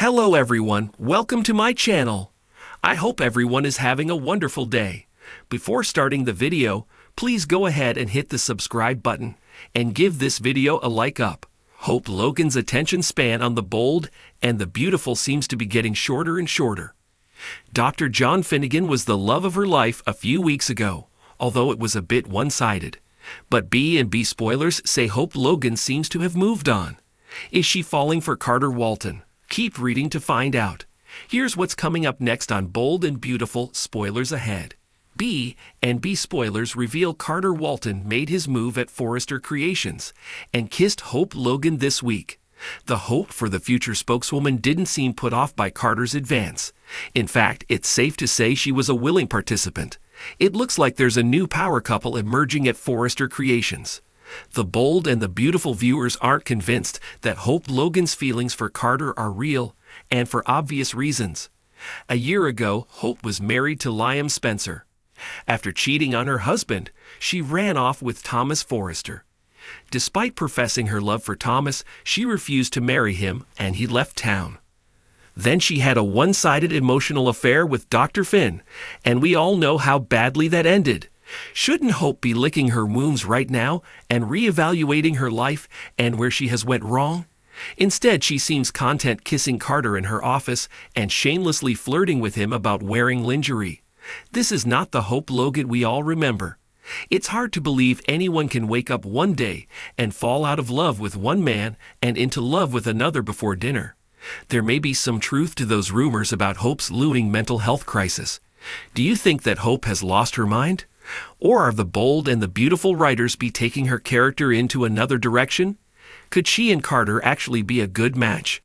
Hello everyone, welcome to my channel. I hope everyone is having a wonderful day. Before starting the video, please go ahead and hit the subscribe button and give this video a like up. Hope Logan's attention span on the bold and the beautiful seems to be getting shorter and shorter. Dr. John Finnegan was the love of her life a few weeks ago, although it was a bit one-sided. But B&B spoilers say Hope Logan seems to have moved on. Is she falling for Carter Walton? Keep reading to find out. Here's what's coming up next on Bold and Beautiful Spoilers Ahead. B&B spoilers reveal Carter Walton made his move at Forrester Creations and kissed Hope Logan this week. The hope for the future spokeswoman didn't seem put off by Carter's advance. In fact, it's safe to say she was a willing participant. It looks like there's a new power couple emerging at Forrester Creations. The bold and the beautiful viewers aren't convinced that Hope Logan's feelings for Carter are real, and for obvious reasons. A year ago, Hope was married to Liam Spencer. After cheating on her husband, she ran off with Thomas Forrester. Despite professing her love for Thomas, she refused to marry him, and he left town. Then she had a one-sided emotional affair with Dr. Finn, and we all know how badly that ended. Shouldn't Hope be licking her wounds right now and reevaluating her life and where she has went wrong? Instead, she seems content kissing Carter in her office and shamelessly flirting with him about wearing lingerie. This is not the Hope Logan we all remember. It's hard to believe anyone can wake up one day and fall out of love with one man and into love with another before dinner. There may be some truth to those rumors about Hope's looming mental health crisis. Do you think that Hope has lost her mind? Or are the bold and the beautiful writers be taking her character into another direction? Could she and Carter actually be a good match?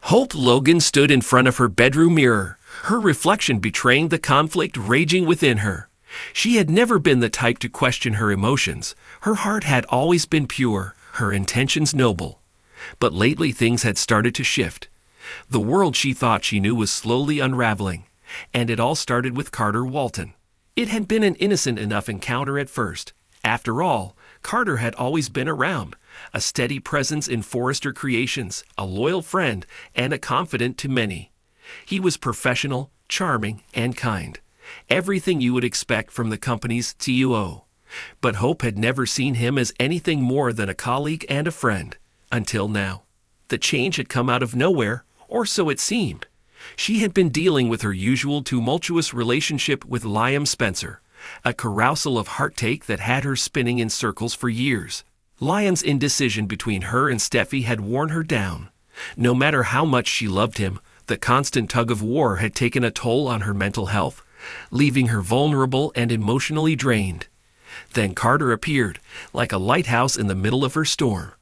Hope Logan stood in front of her bedroom mirror, her reflection betraying the conflict raging within her. She had never been the type to question her emotions. Her heart had always been pure, her intentions noble. But lately things had started to shift. The world she thought she knew was slowly unraveling, and it all started with Carter Walton. It had been an innocent enough encounter at first. After all, Carter had always been around, a steady presence in Forrester Creations, a loyal friend, and a confidant to many. He was professional, charming, and kind. Everything you would expect from the company's CEO. But Hope had never seen him as anything more than a colleague and a friend. Until now. The change had come out of nowhere, or so it seemed. She had been dealing with her usual tumultuous relationship with Liam Spencer, a carousal of heartache that had her spinning in circles for years. Liam's indecision between her and Steffi had worn her down. No matter how much she loved him, the constant tug-of-war had taken a toll on her mental health, leaving her vulnerable and emotionally drained. Then Carter appeared, like a lighthouse in the middle of her storm.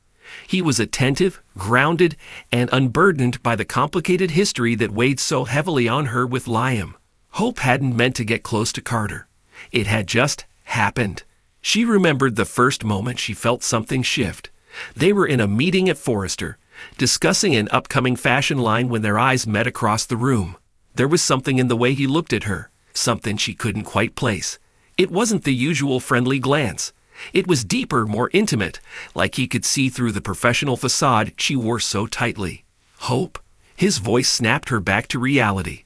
He was attentive, grounded, and unburdened by the complicated history that weighed so heavily on her with Liam. Hope hadn't meant to get close to Carter. It had just happened. She remembered the first moment she felt something shift. They were in a meeting at Forrester, discussing an upcoming fashion line when their eyes met across the room. There was something in the way he looked at her, something she couldn't quite place. It wasn't the usual friendly glance. It was deeper, more intimate, like he could see through the professional facade she wore so tightly. Hope? His voice snapped her back to reality.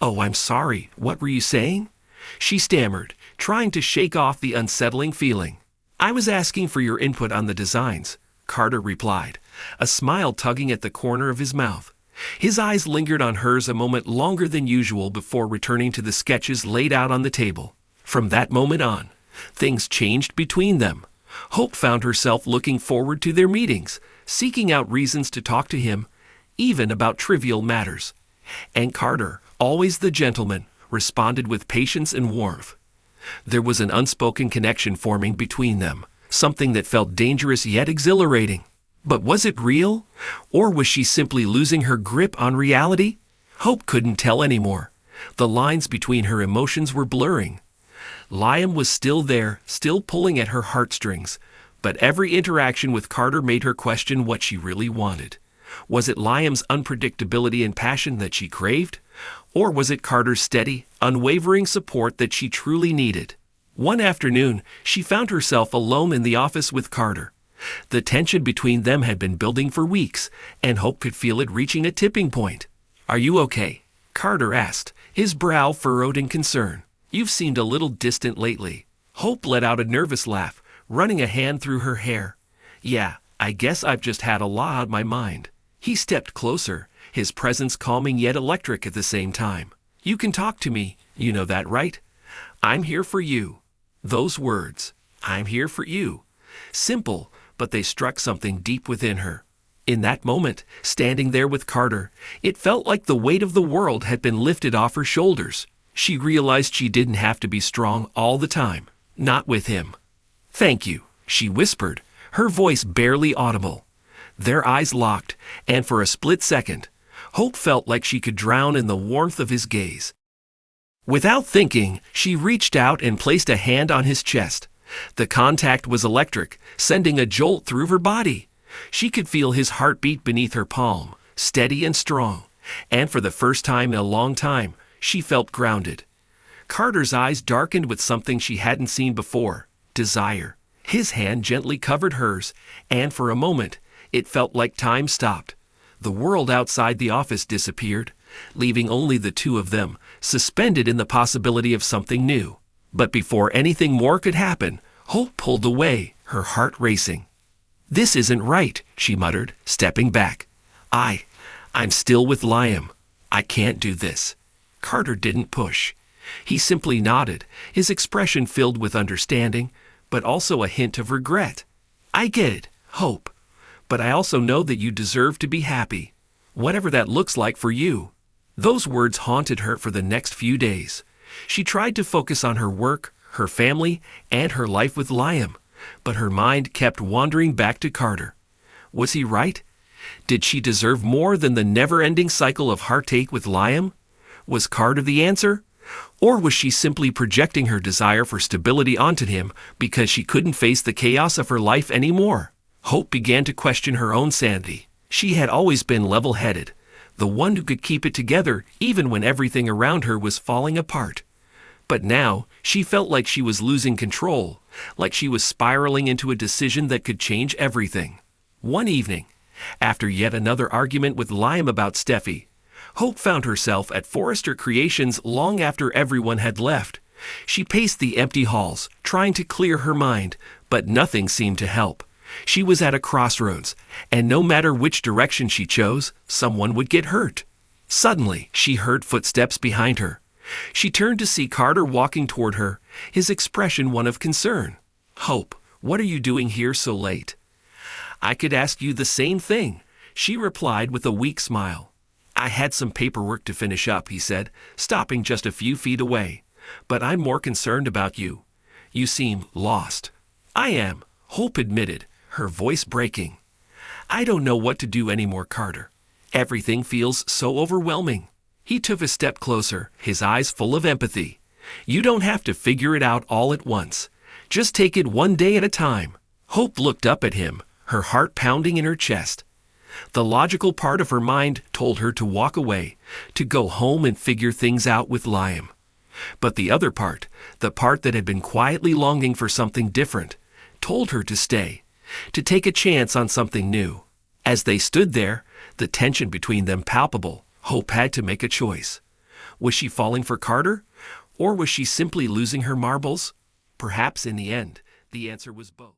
Oh, I'm sorry, what were you saying? She stammered, trying to shake off the unsettling feeling. I was asking for your input on the designs, Carter replied, a smile tugging at the corner of his mouth. His eyes lingered on hers a moment longer than usual before returning to the sketches laid out on the table. From that moment on, things changed between them. Hope found herself looking forward to their meetings, seeking out reasons to talk to him, even about trivial matters. And Carter, always the gentleman, responded with patience and warmth. There was an unspoken connection forming between them, something that felt dangerous yet exhilarating. But was it real? Or was she simply losing her grip on reality? Hope couldn't tell anymore. The lines between her emotions were blurring. Liam was still there, still pulling at her heartstrings, but every interaction with Carter made her question what she really wanted. Was it Liam's unpredictability and passion that she craved? Or was it Carter's steady, unwavering support that she truly needed? One afternoon, she found herself alone in the office with Carter. The tension between them had been building for weeks, and Hope could feel it reaching a tipping point. "Are you okay?" Carter asked, his brow furrowed in concern. "You've seemed a little distant lately." Hope let out a nervous laugh, running a hand through her hair. "Yeah, I guess I've just had a lot on my mind." He stepped closer, his presence calming yet electric at the same time. "You can talk to me, you know that, right? I'm here for you." Those words, "I'm here for you," simple, but they struck something deep within her. In that moment, standing there with Carter, it felt like the weight of the world had been lifted off her shoulders. She realized she didn't have to be strong all the time, not with him. "Thank you," she whispered, her voice barely audible. Their eyes locked, and for a split second, Hope felt like she could drown in the warmth of his gaze. Without thinking, she reached out and placed a hand on his chest. The contact was electric, sending a jolt through her body. She could feel his heartbeat beneath her palm, steady and strong, and for the first time in a long time, she felt grounded. Carter's eyes darkened with something she hadn't seen before: desire. His hand gently covered hers, and for a moment, it felt like time stopped. The world outside the office disappeared, leaving only the two of them, suspended in the possibility of something new. But before anything more could happen, Hope pulled away, her heart racing. "This isn't right," she muttered, stepping back. I'm still with Liam. I can't do this." Carter didn't push. He simply nodded, his expression filled with understanding, but also a hint of regret. "I get it, Hope, but I also know that you deserve to be happy, whatever that looks like for you." Those words haunted her for the next few days. She tried to focus on her work, her family, and her life with Liam, but her mind kept wandering back to Carter. Was he right? Did she deserve more than the never-ending cycle of heartache with Liam? Was Carter the answer? Or was she simply projecting her desire for stability onto him because she couldn't face the chaos of her life anymore? Hope began to question her own sanity. She had always been level-headed, the one who could keep it together even when everything around her was falling apart. But now, she felt like she was losing control, like she was spiraling into a decision that could change everything. One evening, after yet another argument with Liam about Steffi, Hope found herself at Forrester Creations long after everyone had left. She paced the empty halls, trying to clear her mind, but nothing seemed to help. She was at a crossroads, and no matter which direction she chose, someone would get hurt. Suddenly, she heard footsteps behind her. She turned to see Carter walking toward her, his expression one of concern. "Hope, what are you doing here so late?" "I could ask you the same thing," she replied with a weak smile. "I had some paperwork to finish up," he said, stopping just a few feet away. "But I'm more concerned about you. You seem lost." "I am," Hope admitted, her voice breaking. "I don't know what to do anymore, Carter. Everything feels so overwhelming." He took a step closer, his eyes full of empathy. "You don't have to figure it out all at once. Just take it one day at a time." Hope looked up at him, her heart pounding in her chest. The logical part of her mind told her to walk away, to go home and figure things out with Liam. But the other part, the part that had been quietly longing for something different, told her to stay, to take a chance on something new. As they stood there, the tension between them palpable, Hope had to make a choice. Was she falling for Carter, or was she simply losing her marbles? Perhaps in the end, the answer was both.